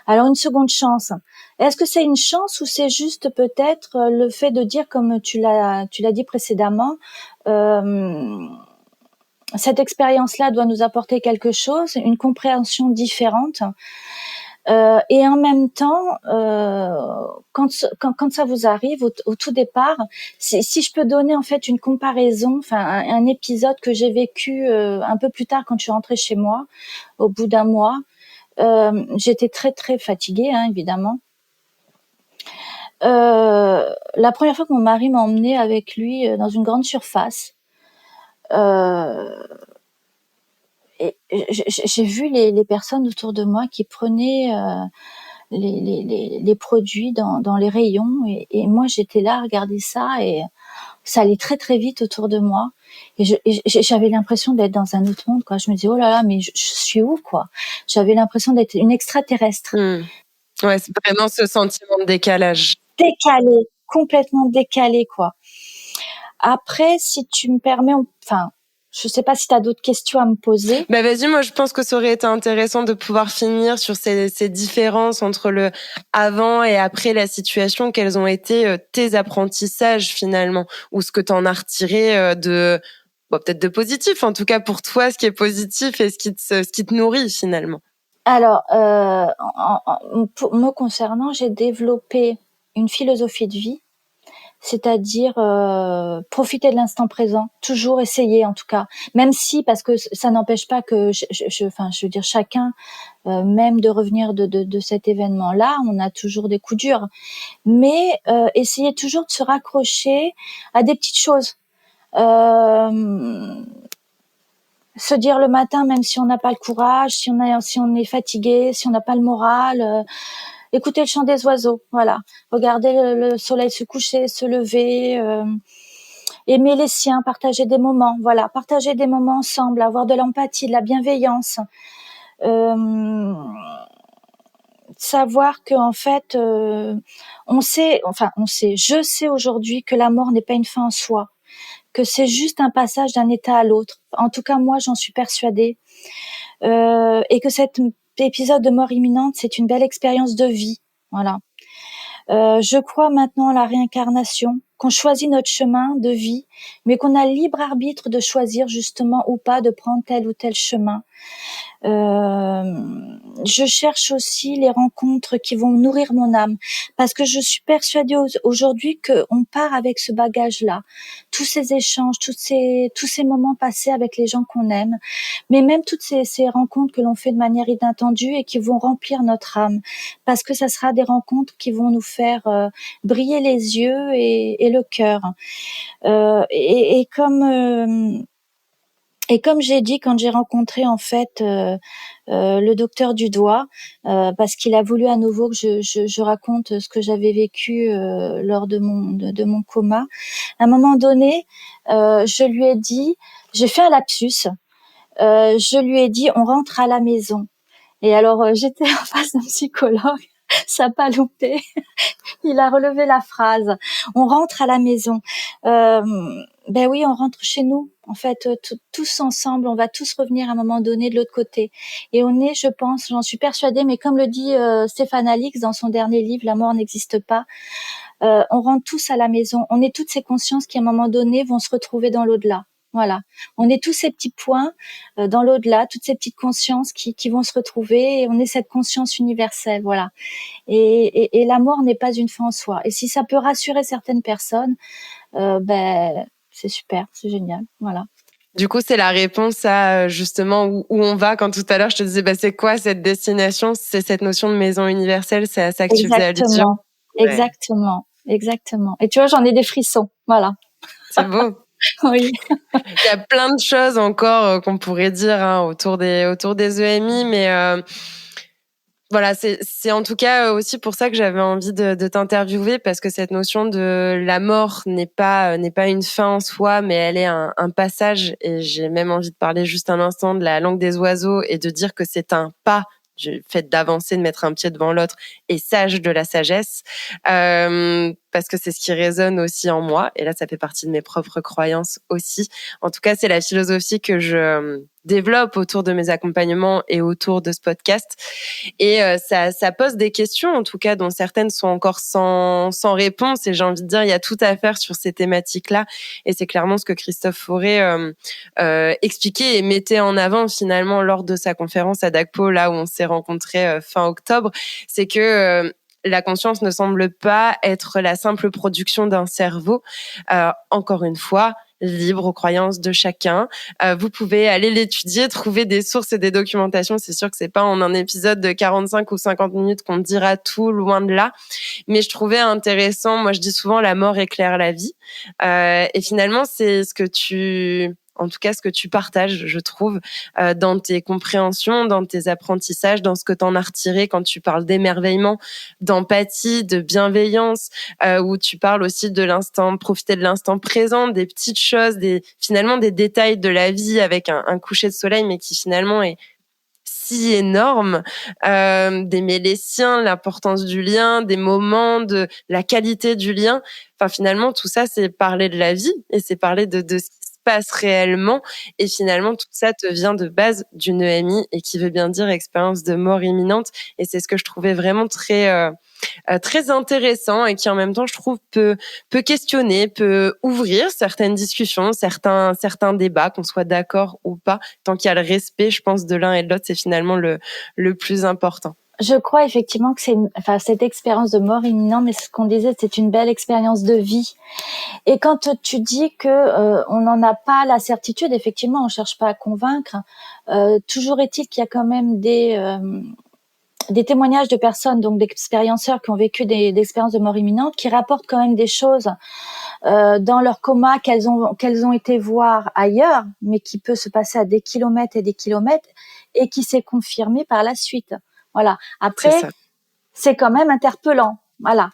Alors une seconde chance, est-ce que c'est une chance ou c'est juste peut-être le fait de dire, comme tu l'as dit précédemment, cette expérience-là doit nous apporter quelque chose, une compréhension différente. Et en même temps, quand ça vous arrive au tout départ, si je peux donner en fait une comparaison, enfin un épisode que j'ai vécu un peu plus tard quand je suis rentrée chez moi, au bout d'un mois, j'étais très très fatiguée, hein, évidemment. La première fois que mon mari m'a emmenée avec lui dans une grande surface, et j'ai vu les personnes autour de moi qui prenaient les produits dans les rayons, et moi j'étais là à regarder ça, et ça allait très très vite autour de moi, et j'avais l'impression d'être dans un autre monde, quoi. Je me disais oh là là, mais je suis où, quoi. J'avais l'impression d'être une extraterrestre. Ouais, c'est vraiment ce sentiment de décalage. Décalé, complètement décalé, quoi. Après, si tu me permets, enfin, je sais pas si tu as d'autres questions à me poser. Bah vas-y, moi je pense que ça aurait été intéressant de pouvoir finir sur ces différences entre le avant et après la situation. Quels ont été tes apprentissages finalement, ou ce que tu en as retiré peut-être de positif, en tout cas pour toi, ce qui est positif et ce qui te nourrit finalement. Alors, pour me concernant, j'ai développé une philosophie de vie, c'est-à-dire profiter de l'instant présent, toujours essayer en tout cas, même si, parce que ça n'empêche pas que je veux dire, chacun, même de revenir de cet événement-là, on a toujours des coups durs, mais essayer toujours de se raccrocher à des petites choses. Se dire le matin, même si on n'a pas le courage, si on est fatigué, si on n'a pas le moral, écouter le chant des oiseaux, voilà. Regarder le soleil se coucher, se lever, aimer les siens, partager des moments, voilà. Partager des moments ensemble, avoir de l'empathie, de la bienveillance. Savoir que en fait, je sais aujourd'hui que la mort n'est pas une fin en soi, que c'est juste un passage d'un état à l'autre. En tout cas, moi, j'en suis persuadée. Et que cet épisode de mort imminente, c'est une belle expérience de vie. Voilà. Je crois maintenant à la réincarnation, qu'on choisit notre chemin de vie, mais qu'on a le libre arbitre de choisir justement ou pas de prendre tel ou tel chemin. Je cherche aussi les rencontres qui vont nourrir mon âme, parce que je suis persuadée aujourd'hui qu'on part avec ce bagage-là, tous ces échanges, tous ces moments passés avec les gens qu'on aime, mais même toutes ces rencontres que l'on fait de manière inattendue et qui vont remplir notre âme, parce que ça sera des rencontres qui vont nous faire briller les yeux et le cœur. Et comme j'ai dit quand j'ai rencontré en fait le docteur Dudoit, parce qu'il a voulu à nouveau que je raconte ce que j'avais vécu lors de mon coma. À un moment donné, je lui ai dit, j'ai fait un lapsus. Je lui ai dit, on rentre à la maison. Et alors j'étais en face d'un psychologue, ça n'a pas loupé. Il a relevé la phrase. On rentre à la maison. Ben oui, on rentre chez nous. En fait, tous ensemble, on va tous revenir à un moment donné de l'autre côté. Et on est, je pense, j'en suis persuadée, mais comme le dit Stéphane Alix dans son dernier livre, La mort n'existe pas, on rentre tous à la maison. On est toutes ces consciences qui, à un moment donné, vont se retrouver dans l'au-delà. Voilà. On est tous ces petits points dans l'au-delà, toutes ces petites consciences qui vont se retrouver. Et on est cette conscience universelle, voilà. Et la mort n'est pas une fin en soi. Et si ça peut rassurer certaines personnes, c'est super, c'est génial, voilà. Du coup, c'est la réponse à justement où on va. Quand tout à l'heure, je te disais, c'est quoi cette destination? C'est cette notion de maison universelle, c'est à ça que tu faisais allusion. Ouais. Exactement. Et tu vois, j'en ai des frissons, voilà. C'est beau. Oui. Il y a plein de choses encore qu'on pourrait dire autour des EMI, mais voilà, c'est en tout cas aussi pour ça que j'avais envie de t'interviewer, parce que cette notion de la mort n'est pas une fin en soi, mais elle est un passage. Et j'ai même envie de parler juste un instant de la langue des oiseaux et de dire que c'est un pas du fait d'avancer, de mettre un pied devant l'autre, et sage de la sagesse, parce que c'est ce qui résonne aussi en moi. Et là, ça fait partie de mes propres croyances aussi. En tout cas, c'est la philosophie que je développe autour de mes accompagnements et autour de ce podcast. Et ça pose des questions, en tout cas, dont certaines sont encore sans réponse. Et j'ai envie de dire, il y a tout à faire sur ces thématiques-là. Et c'est clairement ce que Christophe Fauré expliquait et mettait en avant finalement lors de sa conférence à DACPO, là où on s'est rencontrés fin octobre. C'est que la conscience ne semble pas être la simple production d'un cerveau. Encore une fois, libre aux croyances de chacun. Vous pouvez aller l'étudier, trouver des sources et des documentations. C'est sûr que c'est pas en un épisode de 45 ou 50 minutes qu'on dira tout, loin de là. Mais je trouvais intéressant, moi je dis souvent la mort éclaire la vie. Et finalement, c'est en tout cas ce que tu partages, je trouve, dans tes compréhensions, dans tes apprentissages, dans ce que tu en as retiré quand tu parles d'émerveillement, d'empathie, de bienveillance, où tu parles aussi de l'instant, profiter de l'instant présent, des petites choses, finalement des détails de la vie avec un coucher de soleil, mais qui finalement est si énorme, d'aimer les siens, l'importance du lien, des moments, de la qualité du lien. Enfin, finalement, tout ça, c'est parler de la vie et c'est parler de ce qui se passe réellement. Et finalement, tout ça te vient de base d'une EMI, et qui veut bien dire expérience de mort imminente. Et c'est ce que je trouvais vraiment très intéressant, et qui en même temps, je trouve, peut questionner, peut ouvrir certaines discussions, certains débats, qu'on soit d'accord ou pas. Tant qu'il y a le respect, je pense, de l'un et de l'autre, c'est finalement le plus important. Je crois effectivement que cette expérience de mort imminente, mais ce qu'on disait, c'est une belle expérience de vie. Et quand tu dis que on n'en a pas la certitude, effectivement, on cherche pas à convaincre. Toujours est-il qu'il y a quand même des témoignages de personnes, donc d'expérienceurs qui ont vécu des expériences de mort imminente, qui rapportent quand même des choses dans leur coma qu'elles ont été voir ailleurs, mais qui peut se passer à des kilomètres et des kilomètres, et qui s'est confirmé par la suite. Voilà. Après, c'est quand même interpellant. Voilà.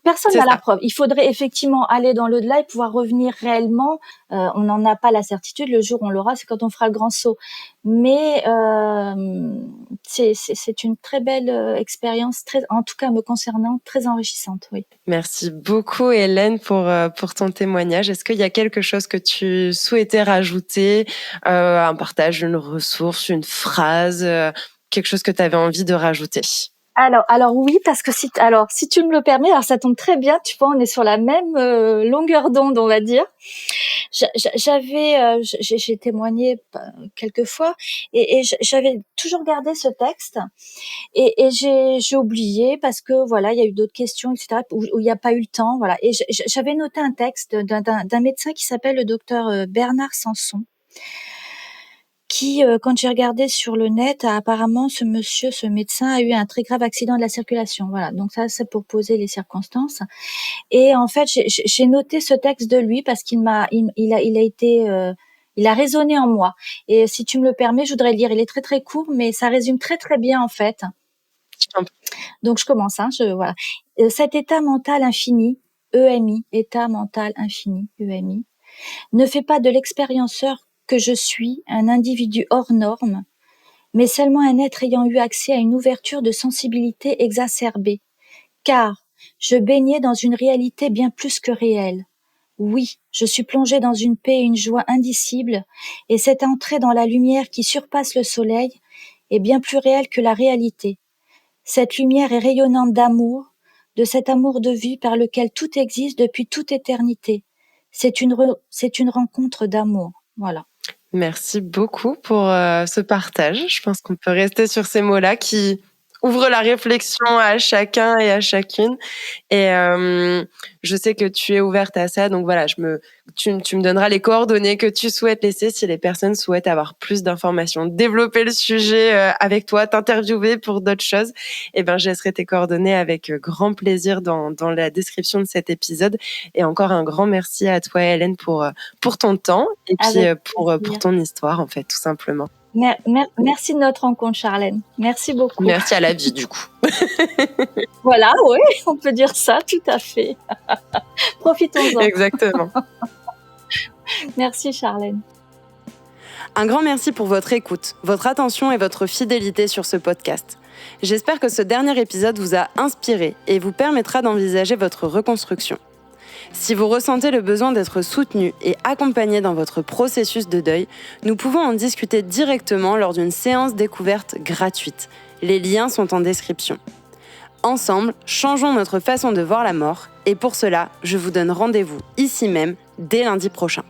Personne n'a la preuve. Il faudrait effectivement aller dans l'au-delà et pouvoir revenir réellement. On n'en a pas la certitude. Le jour où on l'aura, c'est quand on fera le grand saut. Mais c'est une très belle expérience, en tout cas me concernant, très enrichissante. Oui. Merci beaucoup, Hélène, pour ton témoignage. Est-ce qu'il y a quelque chose que tu souhaitais rajouter, un partage, une ressource, une phrase, quelque chose que tu avais envie de rajouter? Alors oui, parce que si tu me le permets, alors ça tombe très bien, tu vois, on est sur la même longueur d'onde, on va dire. J'ai témoigné quelques fois, et j'avais toujours gardé ce texte, et j'ai oublié parce que voilà, il y a eu d'autres questions, etc., où il n'y a pas eu le temps, voilà. Et j'avais noté un texte d'un médecin qui s'appelle le docteur Bernard Sanson, qui, quand j'ai regardé sur le net, apparemment ce médecin a eu un très grave accident de la circulation. Voilà, donc ça c'est pour poser les circonstances. Et en fait, j'ai noté ce texte de lui parce qu'il a résonné en moi. Et si tu me le permets, je voudrais le lire. Il est très très court, mais ça résume très très bien en fait. Donc je commence. Voilà. Cet état mental infini, EMI, état mental infini, EMI, ne fait pas de l'expérienceur que je suis un individu hors norme, mais seulement un être ayant eu accès à une ouverture de sensibilité exacerbée, car je baignais dans une réalité bien plus que réelle. Oui, je suis plongé dans une paix et une joie indicibles, et cette entrée dans la lumière qui surpasse le soleil est bien plus réelle que la réalité. Cette lumière est rayonnante d'amour, de cet amour de vie par lequel tout existe depuis toute éternité. c'est une rencontre d'amour. Voilà. Merci beaucoup pour ce partage. Je pense qu'on peut rester sur ces mots-là qui ouvrent la réflexion à chacun et à chacune. Et je sais que tu es ouverte à ça, donc voilà, tu me donneras les coordonnées que tu souhaites laisser si les personnes souhaitent avoir plus d'informations, développer le sujet avec toi, t'interviewer pour d'autres choses. Eh ben, je laisserai tes coordonnées avec grand plaisir dans la description de cet épisode. Et encore un grand merci à toi, Hélène, pour ton temps et puis pour ton histoire, en fait, tout simplement. Merci de notre rencontre, Charlène. Merci beaucoup. Merci à la vie, du coup. Voilà, oui, on peut dire ça, tout à fait. Profitons-en. Exactement. Merci, Charlène. Un grand merci pour votre écoute, votre attention et votre fidélité sur ce podcast. J'espère que ce dernier épisode vous a inspiré et vous permettra d'envisager votre reconstruction. Si vous ressentez le besoin d'être soutenu et accompagné dans votre processus de deuil, nous pouvons en discuter directement lors d'une séance découverte gratuite. Les liens sont en description. Ensemble, changeons notre façon de voir la mort et pour cela, je vous donne rendez-vous ici même dès lundi prochain.